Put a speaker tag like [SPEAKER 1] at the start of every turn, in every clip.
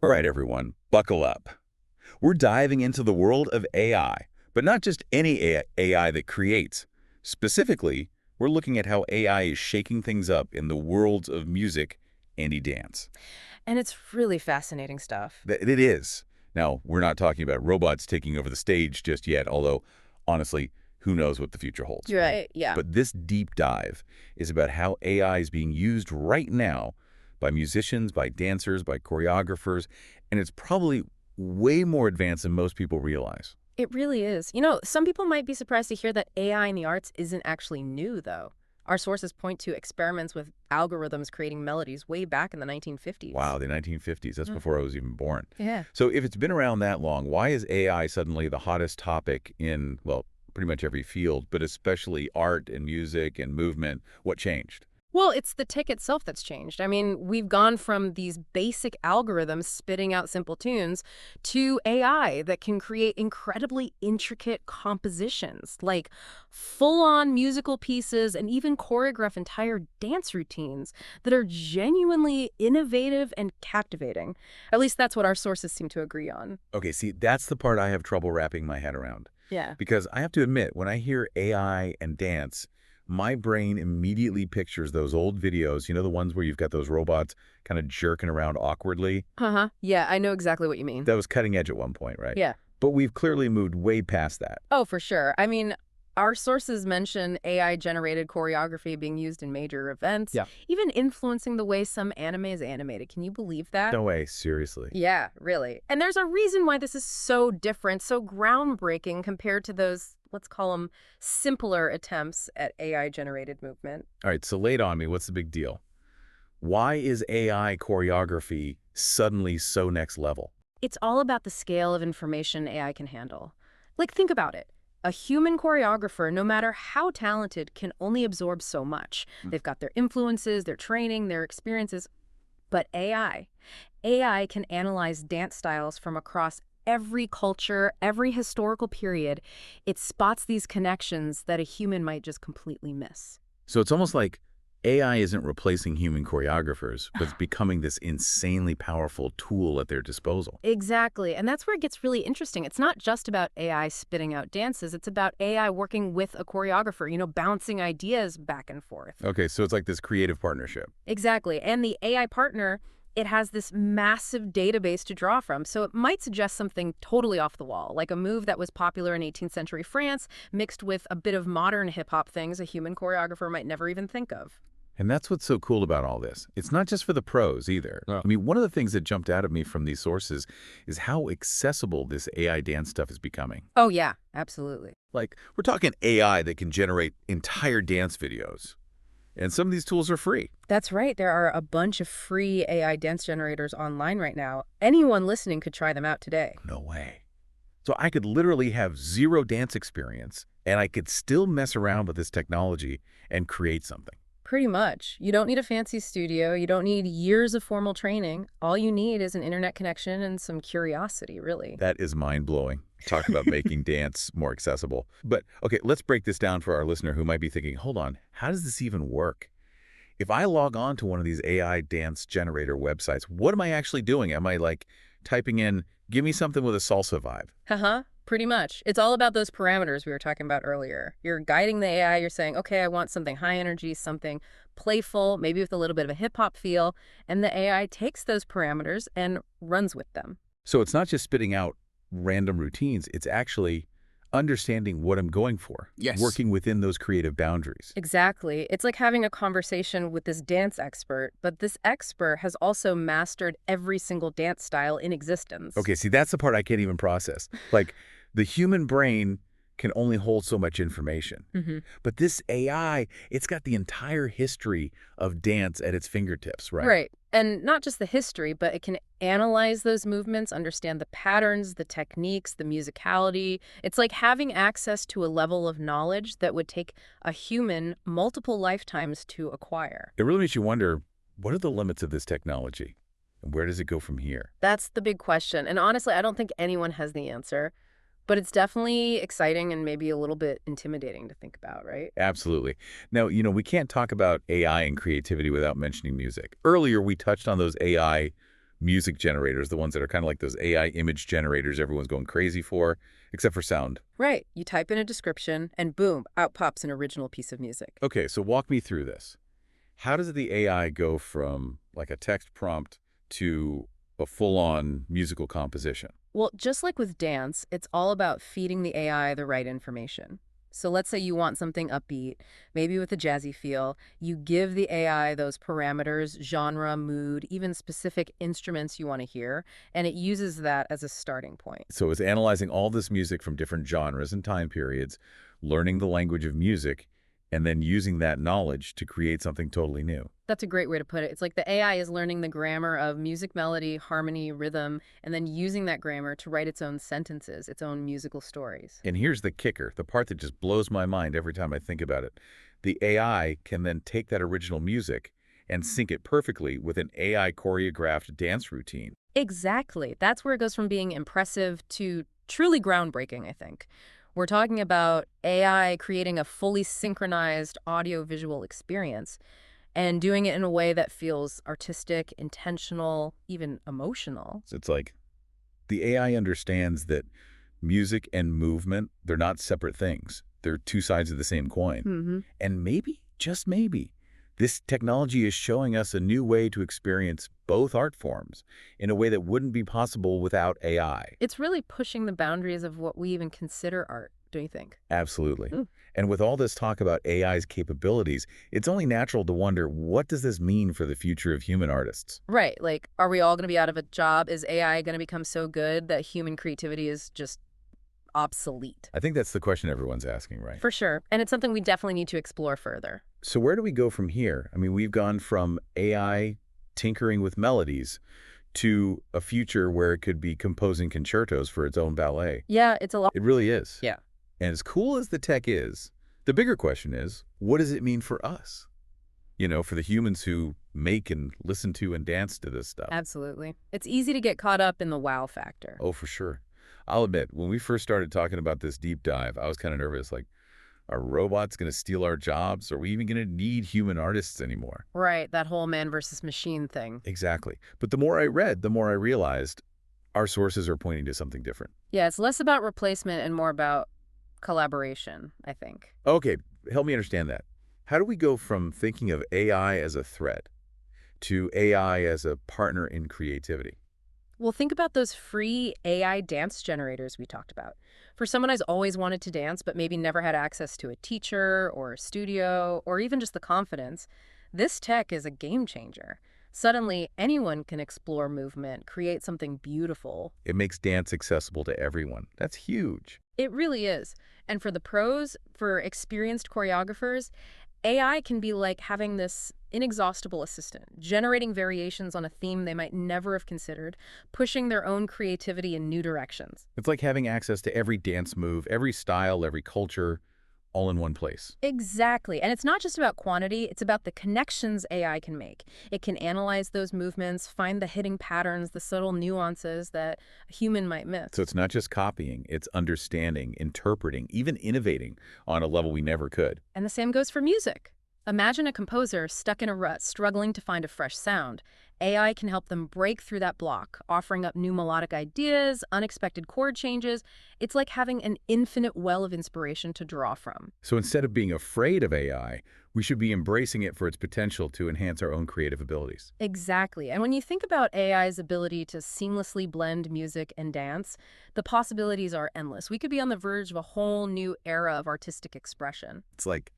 [SPEAKER 1] All right, everyone, buckle up. We're diving into the world of AI, but not just any AI that creates. Specifically, we're looking at how AI is shaking things up in the worlds of music and dance.
[SPEAKER 2] And it's really fascinating stuff.
[SPEAKER 1] It is. Now, we're not talking about robots taking over the stage just yet, although, honestly, who knows what the future holds,
[SPEAKER 2] You're
[SPEAKER 1] right?
[SPEAKER 2] right, yeah.
[SPEAKER 1] But this deep dive is about how AI is being used right now by musicians, by dancers, by choreographers, and it's probably way more advanced than most people realize.
[SPEAKER 2] It really is. Some people might be surprised to hear that AI in the arts isn't actually new, though. Our sources point to experiments with algorithms creating melodies way back in the 1950s.
[SPEAKER 1] Wow, the 1950s, that's
[SPEAKER 2] Mm.
[SPEAKER 1] before I was even born.
[SPEAKER 2] Yeah.
[SPEAKER 1] So if it's been around that long, why is AI suddenly the hottest topic in, well, pretty much every field, but especially art and music and movement? What changed?
[SPEAKER 2] Well, it's the tech itself that's changed. I mean, we've gone from these basic algorithms spitting out simple tunes to AI that can create incredibly intricate compositions, like full-on musical pieces and even choreograph entire dance routines that are genuinely innovative and captivating. At least that's what our sources seem to agree on.
[SPEAKER 1] Okay, see, that's the part I have trouble wrapping my head around.
[SPEAKER 2] Yeah.
[SPEAKER 1] Because I have to admit, when I hear AI and dance, my brain immediately pictures those old videos, the ones where you've got those robots kind of jerking around awkwardly.
[SPEAKER 2] Uh-huh. Yeah, I know exactly what you mean.
[SPEAKER 1] That was cutting edge at one point, right?
[SPEAKER 2] Yeah.
[SPEAKER 1] But we've clearly moved way past that.
[SPEAKER 2] Oh, for sure. I mean, our sources mention AI-generated choreography being used in major events,
[SPEAKER 1] Yeah.
[SPEAKER 2] even influencing the way some anime is animated. Can you believe that?
[SPEAKER 1] No way, seriously.
[SPEAKER 2] Yeah, really. And there's a reason why this is so different, so groundbreaking compared to those, let's call them, simpler attempts at AI-generated movement.
[SPEAKER 1] All right, so lay it on me. What's the big deal? Why is AI choreography suddenly so next level?
[SPEAKER 2] It's all about the scale of information AI can handle. Like, think about it. A human choreographer, no matter how talented, can only absorb so much. They've got their influences, their training, their experiences. But AI can analyze dance styles from across every culture, every historical period. It spots these connections that a human might just completely miss.
[SPEAKER 1] So it's almost like AI isn't replacing human choreographers, but it's becoming this insanely powerful tool at their disposal.
[SPEAKER 2] Exactly. And that's where it gets really interesting. It's not just about AI spitting out dances. It's about AI working with a choreographer, bouncing ideas back and forth.
[SPEAKER 1] Okay, so it's like this creative partnership.
[SPEAKER 2] Exactly. And the AI partner, it has this massive database to draw from. So it might suggest something totally off the wall, like a move that was popular in 18th century France, mixed with a bit of modern hip-hop things a human choreographer might never even think of.
[SPEAKER 1] And that's what's so cool about all this. It's not just for the pros either.
[SPEAKER 3] No.
[SPEAKER 1] I mean, one of the things that jumped out at me from these sources is how accessible this AI dance stuff is becoming.
[SPEAKER 2] Oh, yeah, absolutely.
[SPEAKER 1] Like, we're talking AI that can generate entire dance videos. And some of these tools are free.
[SPEAKER 2] That's right. There are a bunch of free AI dance generators online right now. Anyone listening could try them out today.
[SPEAKER 1] No way. So I could literally have zero dance experience, and I could still mess around with this technology and create something.
[SPEAKER 2] Pretty much. You don't need a fancy studio. You don't need years of formal training. All you need is an internet connection and some curiosity, really.
[SPEAKER 1] That is mind-blowing. Talk about making dance more accessible. But, okay, let's break this down for our listener who might be thinking, hold on, how does this even work? If I log on to one of these AI dance generator websites, what am I actually doing? Am I, like, typing in, give me something with a salsa vibe?
[SPEAKER 2] Uh-huh. Pretty much. It's all about those parameters we were talking about earlier. You're guiding the AI. You're saying, okay, I want something high energy, something playful, maybe with a little bit of a hip-hop feel. And the AI takes those parameters and runs with them.
[SPEAKER 1] So it's not just spitting out random routines. It's actually understanding what I'm going for.
[SPEAKER 3] Yes.
[SPEAKER 1] Working within those creative boundaries.
[SPEAKER 2] Exactly. It's like having a conversation with this dance expert, but this expert has also mastered every single dance style in existence.
[SPEAKER 1] Okay, see, that's the part I can't even process. Like, the human brain can only hold so much information.
[SPEAKER 2] Mm-hmm.
[SPEAKER 1] But this AI, it's got the entire history of dance at its fingertips, right?
[SPEAKER 2] Right. And not just the history, but it can analyze those movements, understand the patterns, the techniques, the musicality. It's like having access to a level of knowledge that would take a human multiple lifetimes to acquire.
[SPEAKER 1] It really makes you wonder, what are the limits of this technology? And where does it go from here?
[SPEAKER 2] That's the big question. And honestly, I don't think anyone has the answer. But it's definitely exciting and maybe a little bit intimidating to think about, right?
[SPEAKER 1] Absolutely. Now, we can't talk about AI and creativity without mentioning music. Earlier, we touched on those AI music generators, the ones that are kind of like those AI image generators everyone's going crazy for, except for sound.
[SPEAKER 2] Right. You type in a description, and boom, out pops an original piece of music.
[SPEAKER 1] Okay, so walk me through this. How does the AI go from like a text prompt to a full-on musical composition?
[SPEAKER 2] Well, just like with dance, it's all about feeding the AI the right information. So let's say you want something upbeat, maybe with a jazzy feel. You give the AI those parameters, genre, mood, even specific instruments you want to hear, and it uses that as a starting point.
[SPEAKER 1] So it's analyzing all this music from different genres and time periods, learning the language of music, and then using that knowledge to create something totally new.
[SPEAKER 2] That's a great way to put it. It's like the AI is learning the grammar of music, melody, harmony, rhythm, and then using that grammar to write its own sentences, its own musical stories.
[SPEAKER 1] And here's the kicker, the part that just blows my mind every time I think about it. The AI can then take that original music and sync it perfectly with an AI choreographed dance routine.
[SPEAKER 2] Exactly. That's where it goes from being impressive to truly groundbreaking, I think. We're talking about AI creating a fully synchronized audio-visual experience and doing it in a way that feels artistic, intentional, even emotional.
[SPEAKER 1] So it's like the AI understands that music and movement, they're not separate things. They're two sides of the same coin.
[SPEAKER 2] Hmm.
[SPEAKER 1] And maybe, just maybe, this technology is showing us a new way to experience both art forms in a way that wouldn't be possible without AI.
[SPEAKER 2] It's really pushing the boundaries of what we even consider art, don't you think?
[SPEAKER 1] Absolutely. And with all this talk about AI's capabilities, it's only natural to wonder, what does this mean for the future of human artists?
[SPEAKER 2] Right. Like, are we all going to be out of a job? Is AI going to become so good that human creativity is just obsolete?
[SPEAKER 1] I think that's the question everyone's asking, right?
[SPEAKER 2] For sure. And it's something we definitely need to explore further.
[SPEAKER 1] So where do we go from here? I mean, we've gone from AI tinkering with melodies to a future where it could be composing concertos for its own ballet.
[SPEAKER 2] Yeah, it's a lot.
[SPEAKER 1] It really is.
[SPEAKER 2] Yeah.
[SPEAKER 1] And as cool as the tech is, the bigger question is, what does it mean for us? You know, for the humans who make and listen to and dance to this stuff.
[SPEAKER 2] Absolutely. It's easy to get caught up in the wow factor.
[SPEAKER 1] Oh, for sure. I'll admit, when we first started talking about this deep dive, I was kind of nervous, like, are robots going to steal our jobs? Are we even going to need human artists anymore?
[SPEAKER 2] Right, that whole man versus machine thing.
[SPEAKER 1] Exactly. But the more I read, the more I realized our sources are pointing to something different.
[SPEAKER 2] Yeah, it's less about replacement and more about collaboration, I think.
[SPEAKER 1] Okay, help me understand that. How do we go from thinking of AI as a threat to AI as a partner in creativity?
[SPEAKER 2] Well, think about those free AI dance generators we talked about. For someone who's always wanted to dance but maybe never had access to a teacher or a studio or even just the confidence, this tech is a game changer. Suddenly, anyone can explore movement, create something beautiful.
[SPEAKER 1] It makes dance accessible to everyone. That's huge.
[SPEAKER 2] It really is. And for the pros, for experienced choreographers, AI can be like having this inexhaustible assistant, generating variations on a theme they might never have considered, pushing their own creativity in new directions.
[SPEAKER 1] It's like having access to every dance move, every style, every culture, all in one place.
[SPEAKER 2] Exactly. And it's not just about quantity, it's about the connections AI can make. It can analyze those movements, find the hidden patterns, the subtle nuances that a human might miss.
[SPEAKER 1] So it's not just copying, it's understanding, interpreting, even innovating on a level we never could.
[SPEAKER 2] And the same goes for music. Imagine a composer stuck in a rut, struggling to find a fresh sound. AI can help them break through that block, offering up new melodic ideas, unexpected chord changes. It's like having an infinite well of inspiration to draw from.
[SPEAKER 1] So instead of being afraid of AI, we should be embracing it for its potential to enhance our own creative abilities.
[SPEAKER 2] Exactly. And when you think about AI's ability to seamlessly blend music and dance, the possibilities are endless. We could be on the verge of a whole new era of artistic expression.
[SPEAKER 1] It's like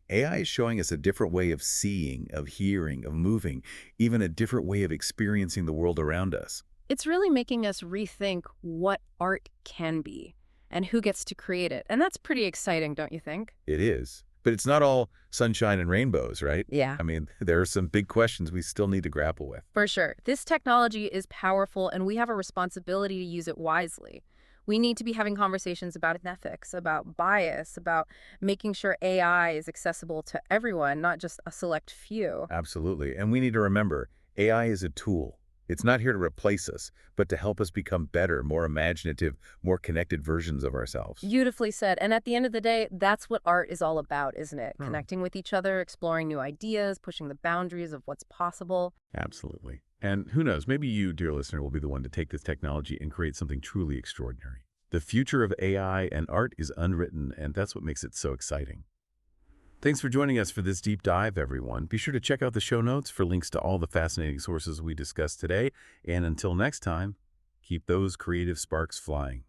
[SPEAKER 1] AI is showing us a different way of seeing, of hearing, of moving, even a different way of experiencing the world around us.
[SPEAKER 2] It's really making us rethink what art can be and who gets to create it. And that's pretty exciting, don't you think?
[SPEAKER 1] It is. But it's not all sunshine and rainbows, right?
[SPEAKER 2] Yeah.
[SPEAKER 1] I mean, there are some big questions we still need to grapple with.
[SPEAKER 2] For sure. This technology is powerful and we have a responsibility to use it wisely. We need to be having conversations about ethics, about bias, about making sure AI is accessible to everyone, not just a select few.
[SPEAKER 1] Absolutely. And we need to remember, AI is a tool. It's not here to replace us, but to help us become better, more imaginative, more connected versions of ourselves.
[SPEAKER 2] Beautifully said. And at the end of the day, that's what art is all about, isn't it? Connecting with each other, exploring new ideas, pushing the boundaries of what's possible.
[SPEAKER 1] Absolutely. And who knows, maybe you, dear listener, will be the one to take this technology and create something truly extraordinary. The future of AI and art is unwritten, and that's what makes it so exciting. Thanks for joining us for this deep dive, everyone. Be sure to check out the show notes for links to all the fascinating sources we discussed today. And until next time, keep those creative sparks flying.